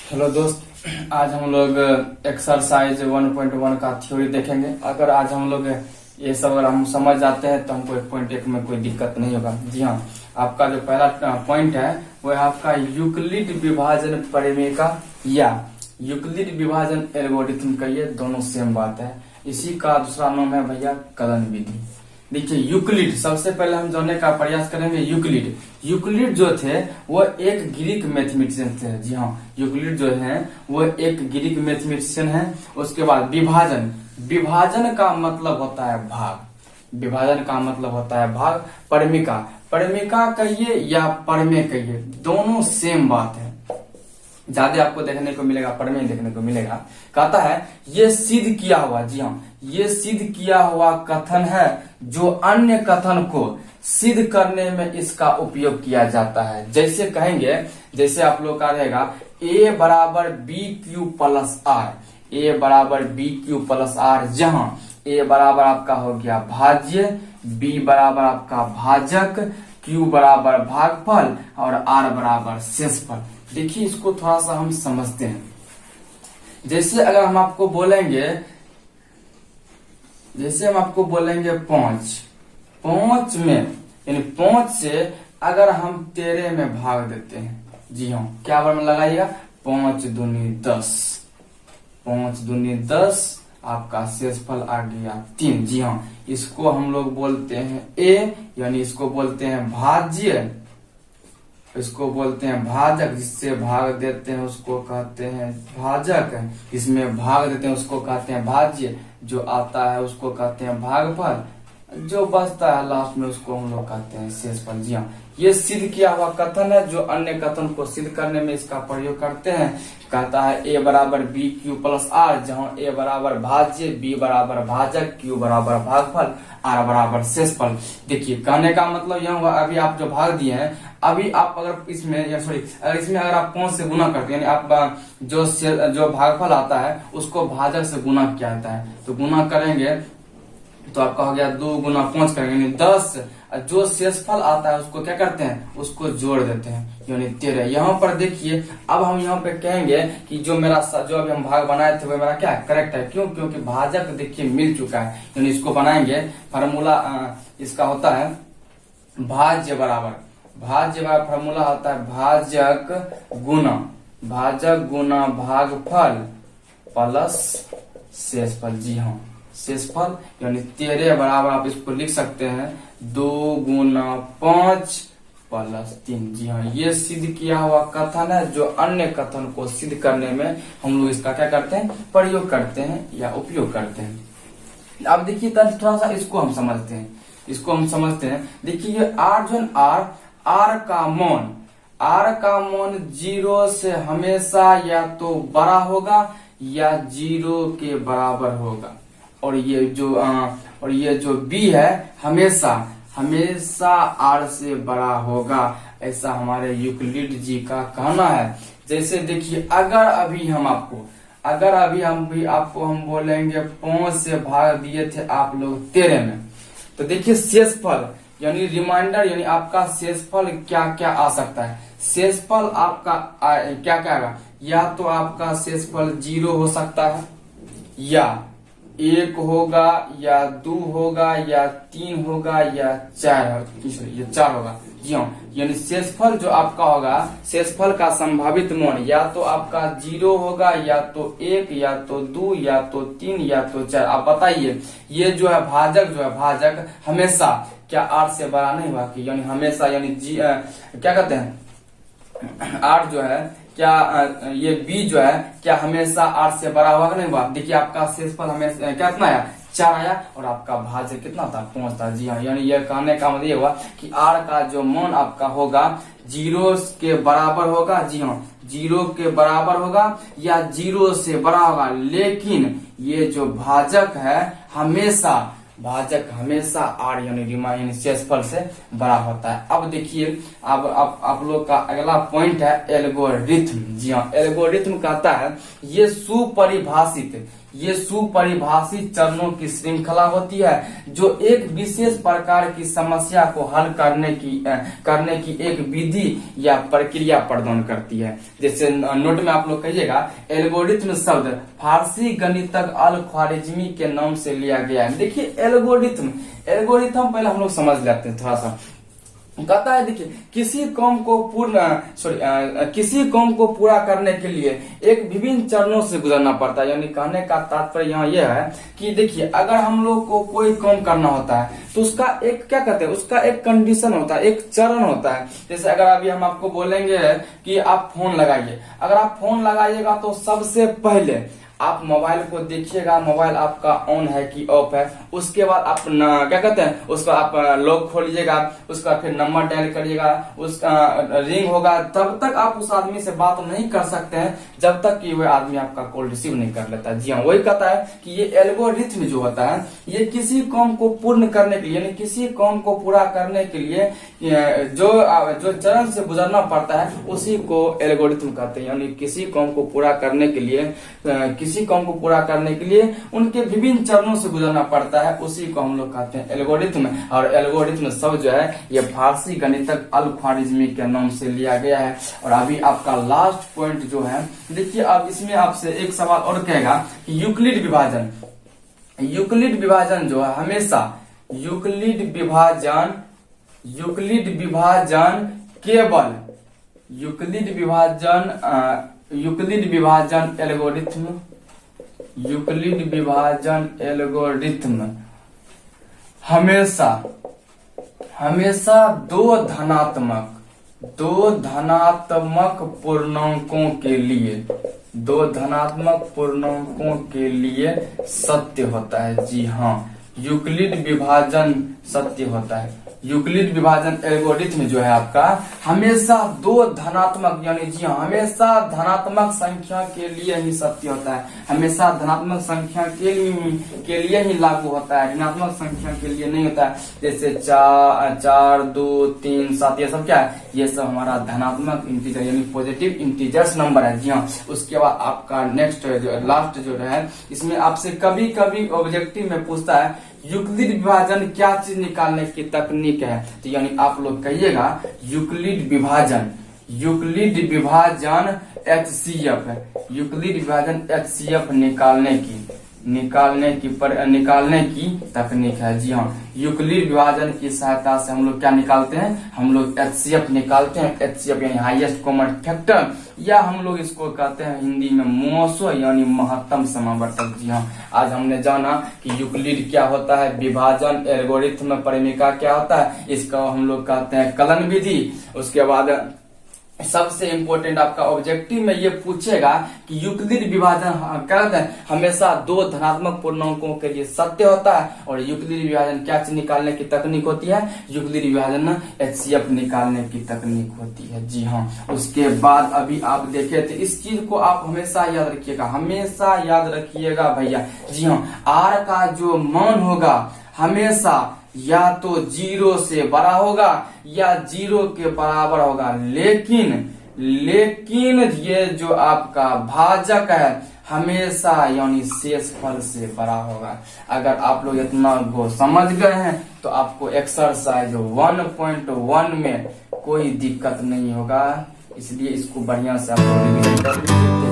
Hello दोस्त, आज हम लोग एक्सरसाइज 1.1 का थ्योरी देखेंगे। अगर आज हम लोग ये सब अगर हम समझ जाते हैं तो हमको 1.1 में कोई दिक्कत नहीं होगा। जी हाँ, आपका जो पहला पॉइंट है वो है आपका यूक्लिड विभाजन परिमेय या यूक्लिड विभाजन एल्गोरिथम का। ये दोनों सेम बात है। इसी का दूसरा नाम है भैया कलन विधि। देखिए यूक्लिड, सबसे पहले हम जानने का प्रयास करेंगे। यूक्लिड जो थे वो एक ग्रीक मैथमेटिशियन थे। जी हाँ, यूक्लिड जो है वो एक ग्रीक मैथमेटिशियन है। उसके बाद विभाजन का मतलब होता है भाग। विभाजन का मतलब होता है भाग। परिमिका कहिए या परमेय कहिए, दोनों सेम बात है। ज्यादा आपको देखने को मिलेगा परमेय देखने को मिलेगा। कहता है ये सिद्ध किया हुआ, जी हाँ, ये सिद्ध किया हुआ कथन है जो अन्य कथन को सिद्ध करने में इसका उपयोग किया जाता है। जैसे कहेंगे, जैसे आप लोग का रहेगा a बराबर B Q plus R, a बराबर बी क्यू प्लस आर, जहां a बराबर आपका हो गया भाज्य, b बराबर आपका भाजक, q बराबर भागफल और r बराबर शेषफल। देखिए इसको थोड़ा सा हम समझते हैं। जैसे अगर हम आपको बोलेंगे, जैसे हम आपको बोलेंगे पांच में, यानी 5 से अगर हम 13 में भाग देते हैं, जी हाँ, क्या वर्ड में लगाइएगा, 5 दूनी 10, 5 दूनी 10, आपका शेषफल आ गया 3। जी हाँ, इसको हम लोग बोलते हैं a, यानी इसको बोलते हैं भाज्य, इसको बोलते हैं भाजक। जिससे भाग देते हैं उसको कहते हैं भाजक, इसमें भाग देते हैं उसको कहते हैं भाज्य, जो आता है उसको कहते हैं भागफल, जो बचता है लास्ट में उसको हम लोग कहते हैं शेषफल। जी हाँ, ये सिद्ध किया हुआ कथन है जो अन्य कथन को सिद्ध करने में इसका प्रयोग करते हैं। कहता है a बराबर बी क्यू प्लस आर, जहाँ a बराबर भाज्य, b बराबर भाजक, q बराबर भागफल, r बराबर शेषफल। देखिए कहने का मतलब यह हुआ, अभी आप जो भाग दिए हैं, अभी आप अगर इसमें अगर इसमें अगर आप 5 से गुना करते हैं, यानी आप जो भागफल आता है उसको भाजक से गुना किया जाता है, तो गुना करेंगे तो आपका हो गया 2 गुना 5 करेंगे यानी 10। जो शेषफल आता है उसको क्या करते हैं, उसको जोड़ देते हैं, यानी 13। यहाँ पर देखिए, अब हम यहाँ पे कहेंगे कि जो अभी हम भाग बनाए थे वो मेरा क्या करेक्ट है। क्यों? क्योंकि भाजक देखिए मिल चुका है, यानी इसको बनाएंगे। फार्मूला इसका होता है भाज्य बराबर फार्मूला होता है भाजक गुना भागफल प्लस शेषफल। जी हाँ, शेषफल यानी 13 बराबर आप इसको लिख सकते हैं 2 गुना 5 प्लस 3। जी हाँ, ये सिद्ध किया हुआ कथन है जो अन्य कथन को सिद्ध करने में हम लोग इसका क्या करते हैं, प्रयोग करते हैं या उपयोग करते हैं। अब देखिए थोड़ा सा इसको हम समझते हैं। देखिए ये आर का मान 0 से हमेशा या तो बड़ा होगा या 0 के बराबर होगा, और ये जो b है हमेशा r से बड़ा होगा, ऐसा हमारे यूक्लिड जी का कहना है। जैसे देखिए अगर अभी हम बोलेंगे 5 से भाग दिए थे आप लोग 13 में, तो देखिए शेषफल यानी रिमाइंडर, यानी आपका शेषफल क्या क्या आ सकता है। शेषफल आपका क्या क्या आएगा, या तो आपका शेषफल 0 हो सकता है, या 1 होगा, या 2 होगा, या 3 होगा, या 4 होगा। जी हाँ, यानी शेषफल जो आपका होगा, शेषफल का संभावित मान या तो आपका 0 होगा, या तो 1, या तो 2, या तो 3, या तो 4। आप बताइए ये जो है भाजक हमेशा क्या 8 से बड़ा नहीं हुआ कि, यानी हमेशा, यानी क्या कहते हैं 8 जो है क्या ये b जो है क्या हमेशा 8 से बड़ा हुआ नहीं हुआ। देखिए आपका शेषफल हमेशा कितना आया, 4 आया, और आपका भाज्य कितना था, 5 था। जी हाँ, यानी यह कहने का मतलब ये हुआ कि r का जो मान आपका होगा 0 के बराबर होगा। जी हाँ, 0 के बराबर होगा या 0 से बड़ा होगा, लेकिन ये जो भाजक है हमेशा r यानी शेषफल से बड़ा होता है। अब देखिए, अब आप लोग का अगला पॉइंट है एल्गोरिथम। जी हाँ, एल्गोरिथम कहता है ये ये सुपरिभाषित चरणों की श्रृंखला होती है जो एक विशेष प्रकार की समस्या को हल करने की एक विधि या प्रक्रिया प्रदान करती है। जैसे नोट में आप लोग कहिएगा, एल्गोरिथम शब्द फारसी गणितज्ञ अल ख्वारिज़मी के नाम से लिया गया है। देखिए एल्गोरिथम पहले हम लोग समझ लेते हैं थोड़ा सा। कहता है देखिए, किसी काम को पूरा करने के लिए एक विभिन्न चरणों से गुजरना पड़ता है। यानी कहने का तात्पर्य यहाँ यह है कि देखिए, अगर हम लोग को कोई काम करना होता है तो उसका एक क्या कहते हैं, उसका एक कंडीशन होता है, एक चरण होता है। जैसे अगर अभी हम आपको बोलेंगे कि आप फोन लगाइए, अगर आप फोन लगाइएगा तो सबसे पहले आप मोबाइल को देखिएगा, मोबाइल आपका ऑन है कि ऑफ है। उसके बाद आप क्या कहते हैं, उसका आप लॉक खोलिएगा, उसका फिर नंबर डायल करिएगा, उसका रिंग होगा। तब तक आप उस आदमी से बात नहीं कर सकते हैं जब तक कि वह आदमी आपका कॉल रिसीव नहीं कर लेता। जी हाँ, वही कहता है कि ये एल्गोरिथम जो होता है, ये किसी काम को पूर्ण करने के लिए, यानी किसी काम को पूरा करने के लिए जो चरण से गुजरना पड़ता है उसी को एल्गोरिथम कहते हैं। यानी किसी काम को पूरा करने के लिए उनके विभिन्न चरणों से गुजरना पड़ता है, उसी को हम लोग कहते हैं एल्गोरिथम। और एल्गोरिथम शब्द जो है ये फारसी गणितज्ञ अल ख्वारिज़मी के नाम से लिया गया है। और अभी आपका लास्ट पॉइंट जो है, देखिए अब इसमें आपसे एक सवाल और कहेगा कि यूक्लिड विभाजन जो है हमेशा यूक्लिड विभाजन हमेशा दो धनात्मक पूर्णांकों के लिए सत्य होता है। जी हाँ, यूक्लिड विभाजन सत्य होता है। यूक्लिड विभाजन एल्गोरिथम जो है आपका हमेशा दो धनात्मक, यानी जी हाँ, हमेशा धनात्मक संख्या के लिए ही सत्य होता है। हमेशा धनात्मक संख्या के लिए ही लागू होता है, ऋणात्मक संख्या के लिए नहीं होता है। जैसे 4, 2, 3, 7 ये सब क्या है, ये सब हमारा धनात्मक इंटीजर यानी पॉजिटिव इंटीजर्स नंबर है। जी हाँ, उसके बाद आपका नेक्स्ट लास्ट जो है, इसमें आपसे कभी कभी ऑब्जेक्टिव में पूछता है यूक्लिड विभाजन क्या चीज निकालने की तकनीक है। तो यानी आप लोग कहिएगा यूक्लिड विभाजन HCF है। यूक्लिड विभाजन HCF निकालने की तकनीक है। जी हाँ, यूक्लिड विभाजन की सहायता से हम लोग क्या निकालते हैं, हम लोग HCF निकालते हैं। HCF यानी हाईएस्ट कॉमन फैक्टर, या हम लोग इसको कहते हैं हिंदी में मोसो यानी महत्तम समावर्तक। जी हाँ, आज हमने जाना कि यूक्लिड क्या होता है, विभाजन, एल्गोरिथम, परिमिका क्या होता है, इसका हम लोग कहते हैं कलन विधि। उसके बाद सबसे इम्पोर्टेंट आपका ऑब्जेक्टिव में ये पूछेगा कि यूक्लिड विभाजन क्या होता है, हमेशा दो धनात्मक पूर्णांकों के लिए सत्य होता है। और यूक्लिड विभाजन क्या चीज निकालने की तकनीक होती है, यूक्लिड विभाजन HCF निकालने की तकनीक होती है। जी हाँ, उसके बाद अभी आप देखे थे, इस चीज को आप हमेशा याद रखिएगा भैया। जी हाँ, R का जो मान होगा हमेशा या तो 0 से बड़ा होगा या 0 के बराबर होगा, लेकिन ये जो आपका भाजक है हमेशा यानी शेषफल से बड़ा होगा। अगर आप लोग इतना को समझ गए हैं तो आपको एक्सरसाइज 1.1 में कोई दिक्कत नहीं होगा। इसलिए इसको बढ़िया से आप लोग रिवीजन कर लीजिए।